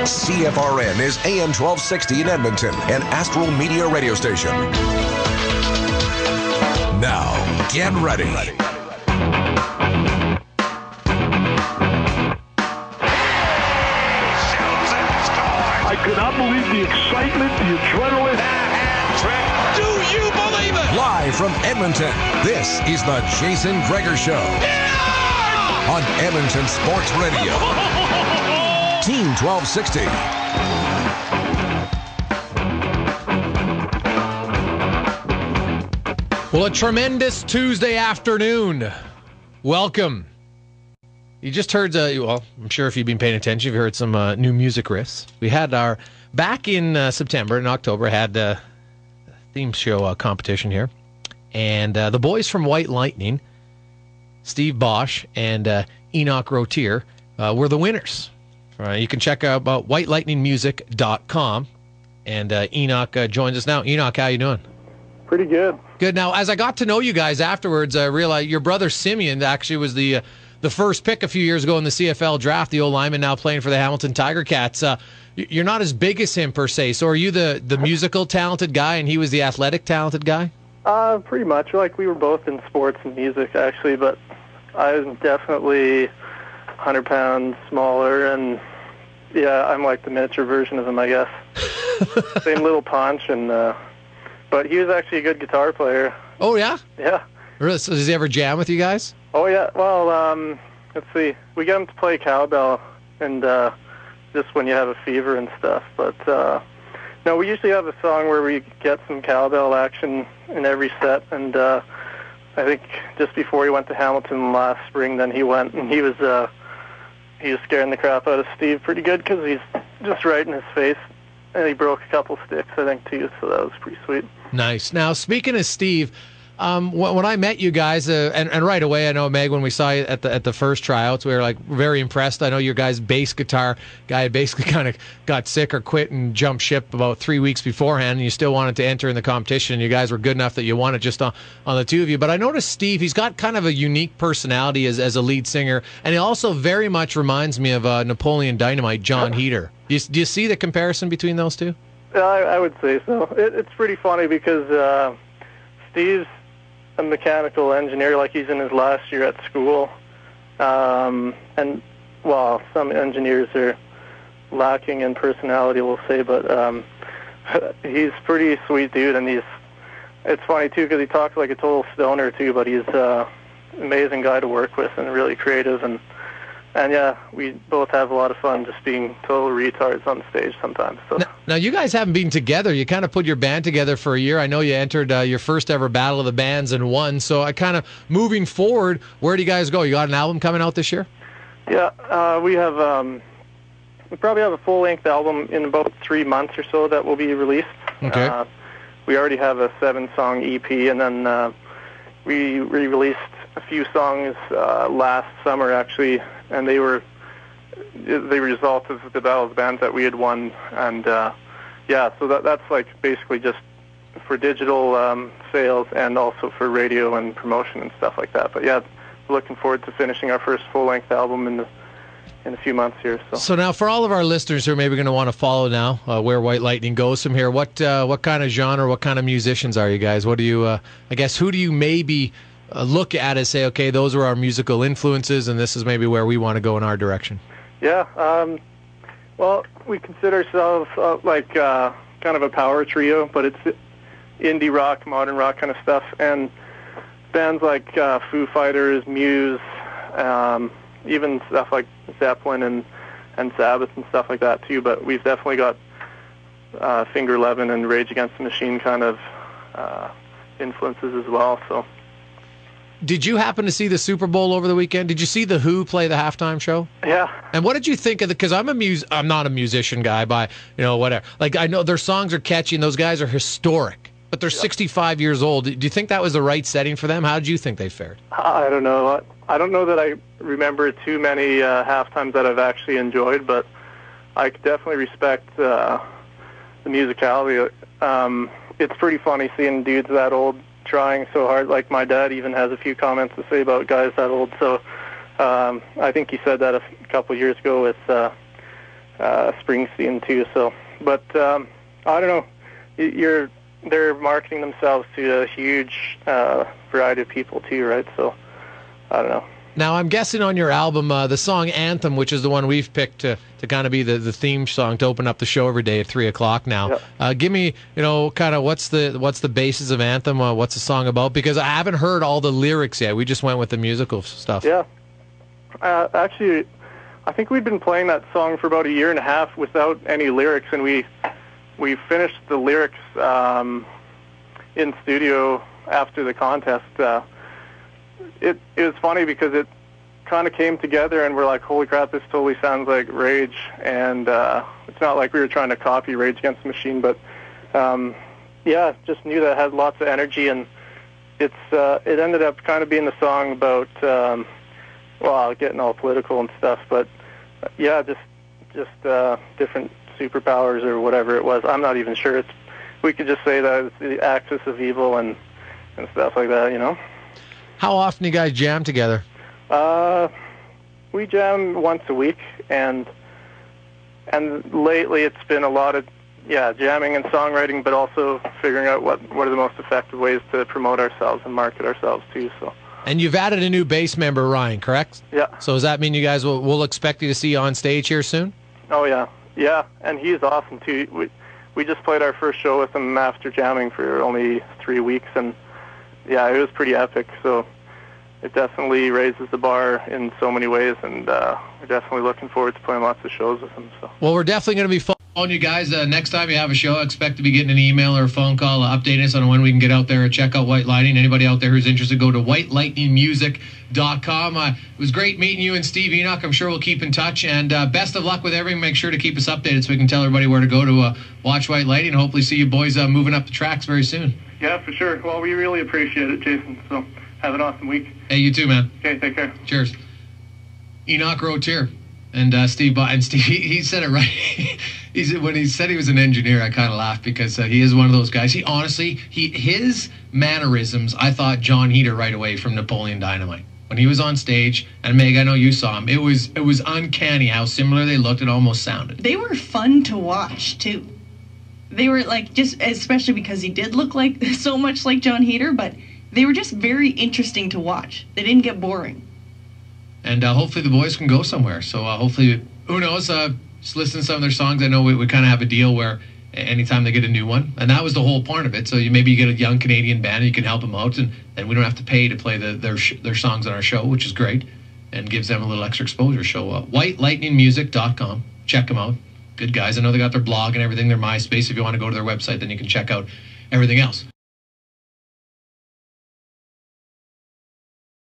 CFRN is AM 1260 in Edmonton, an Astral Media radio station. Now, get ready. I could not believe the excitement, the adrenaline. Do you believe it? Live from Edmonton, this is the Jason Gregor Show. Yeah! On Edmonton Sports Radio. Team 1260. Well, a tremendous Tuesday afternoon. Welcome. You just heard, well, I'm sure if you've been paying attention, you've heard some new music riffs. We had our, back in September and October, had a theme show competition here. And the boys from White Lightning, Steve Bosch and Enoch Rotier, were the winners. You can check out about whitelightningmusic.com. And Enoch joins us now. Enoch, how you doing? Pretty good. Good. Now, as I got to know you guys afterwards, I realized your brother Simeon actually was the first pick a few years ago in the CFL draft, the old lineman now playing for the Hamilton Tiger Cats. You're not as big as him, per se. So are you the musical talented guy, and he was the athletic talented guy? Pretty much. Like, we were both in sports and music, actually, but I'm definitely 100 pounds smaller, and, yeah, I'm like the miniature version of him, I guess. Same little paunch, and but he was actually a good guitar player. Oh, yeah? Yeah. Really? So does he ever jam with you guys? Oh, yeah. Well, let's see. We get him to play cowbell, and just when you have a fever and stuff. But, no, we usually have a song where we get some cowbell action in every set. And I think just before he went to Hamilton last spring, then he went, and he was scaring the crap out of Steve pretty good because he's just right in his face. And he broke a couple sticks, I think, too, so that was pretty sweet. Nice. Now, speaking of Steve, when I met you guys, and right away, I know, Meg, when we saw you at the first tryouts, we were like very impressed. I know your guys' bass guitar guy basically kind of got sick or quit and jumped ship about 3 weeks beforehand, and you still wanted to enter in the competition. You guys were good enough that you won it just on the two of you. But I noticed Steve, he's got kind of a unique personality as a lead singer, and he also very much reminds me of Napoleon Dynamite, John Heder. Do you see the comparison between those two? I would say so. It's pretty funny because Steve's a mechanical engineer, like he's in his last year at school. And, well, some engineers are lacking in personality, we'll say, but he's a pretty sweet dude, and it's funny, too, because he talks like a total stoner, too, but he's an amazing guy to work with and really creative, and yeah, we both have a lot of fun just being total retards on stage sometimes. So. Now, you guys haven't been together. You kind of put your band together for a year. I know you entered your first ever Battle of the Bands and won. So I kind of, moving forward, where do you guys go? You got an album coming out this year? Yeah, we have, we probably have a full-length album in about 3 months or so that will be released. Okay. We already have a 7-song EP, and then we released a few songs last summer, actually, and they were the result of the Battle of the Bands that we had won. And, yeah, so that's like basically just for digital sales and also for radio and promotion and stuff like that. But, yeah, we're looking forward to finishing our first full-length album in a few months here. So now, for all of our listeners who are maybe going to want to follow now where White Lightning goes from here, what kind of genre, what kind of musicians are you guys? What do you, I guess, who do you maybe look at and say, okay, those are our musical influences, and this is maybe where we want to go in our direction? Yeah, well, we consider ourselves like kind of a power trio, but it's indie rock, modern rock kind of stuff, and bands like Foo Fighters, Muse, even stuff like Zeppelin and Sabbath and stuff like that too. But we've definitely got Finger Eleven and Rage Against the Machine kind of influences as well. So, did you happen to see the Super Bowl over the weekend? Did you see the Who play the halftime show? Yeah. And what did you think of the? Because I'm not a musician guy by whatever. Like, I know their songs are catchy and those guys are historic, but they're 65 years old. Do you think that was the right setting for them? How did you think they fared? I don't know. I don't know that I remember too many halftimes that I've actually enjoyed, but I could definitely respect the musicality. It's pretty funny seeing dudes that old trying so hard. Like, my dad even has a few comments to say about guys that old. So I think he said that a couple years ago with Springsteen too. So, but I don't know. They're marketing themselves to a huge variety of people too, right? So, I don't know. Now, I'm guessing on your album, the song Anthem, which is the one we've picked to kind of be the theme song to open up the show every day at 3 o'clock now. Yeah. Give me, kind of what's the basis of Anthem? What's the song about? Because I haven't heard all the lyrics yet. We just went with the musical stuff. Yeah. Actually, I think we'd been playing that song for about a year and a half without any lyrics, and we finished the lyrics in studio after the contest. It was funny because it kind of came together, and we're like, holy crap, this totally sounds like Rage. And it's not like we were trying to copy Rage Against the Machine, but just knew that it had lots of energy, and it ended up kind of being the song about getting all political and stuff, but just different superpowers or whatever it was. I'm not even sure. We could just say that it's the axis of evil and stuff like that, How often do you guys jam together? We jam once a week, and lately it's been a lot of jamming and songwriting, but also figuring out what are the most effective ways to promote ourselves and market ourselves too. So. And you've added a new bass member, Ryan, correct? Yeah. So does that mean you guys will expect you to see you on stage here soon? Oh yeah, and he's awesome too. We just played our first show with him after jamming for only 3 weeks, and it was pretty epic. So it definitely raises the bar in so many ways, and we're definitely looking forward to playing lots of shows with him. So. Well, we're definitely going to be following you guys. Next time you have a show, expect to be getting an email or a phone call updating us on when we can get out there and check out White Lightning. Anybody out there who's interested, go to whitelightningmusic.com. It was great meeting you and Steve Enoch. I'm sure we'll keep in touch, and best of luck with everything. Make sure to keep us updated so we can tell everybody where to go to watch White Lightning, and hopefully see you boys moving up the tracks very soon. Yeah, for sure. Well, we really appreciate it, Jason. So have an awesome week. Hey, you too, man. Okay, take care. Cheers. Enoch Rotier and Steve. And Steve, he said it right. When he said he was an engineer, I kind of laughed because he is one of those guys. He honestly, his mannerisms, I thought John Heder right away from Napoleon Dynamite. When he was on stage, and Meg, I know you saw him, it was uncanny how similar they looked and almost sounded. They were fun to watch too. They were like, just especially because he did look like so much like John Heder, but they were just very interesting to watch. They didn't get boring. And hopefully the boys can go somewhere. So hopefully, who knows, just listen to some of their songs. I know we kind of have a deal where anytime they get a new one, and that was the whole part of it. So maybe you get a young Canadian band and you can help them out, and we don't have to pay to play their songs on our show, which is great, and gives them a little extra exposure. So whitelightningmusic.com. Check them out. Good guys. I know they got their blog and everything, their MySpace. If you want to go to their website, then you can check out everything else.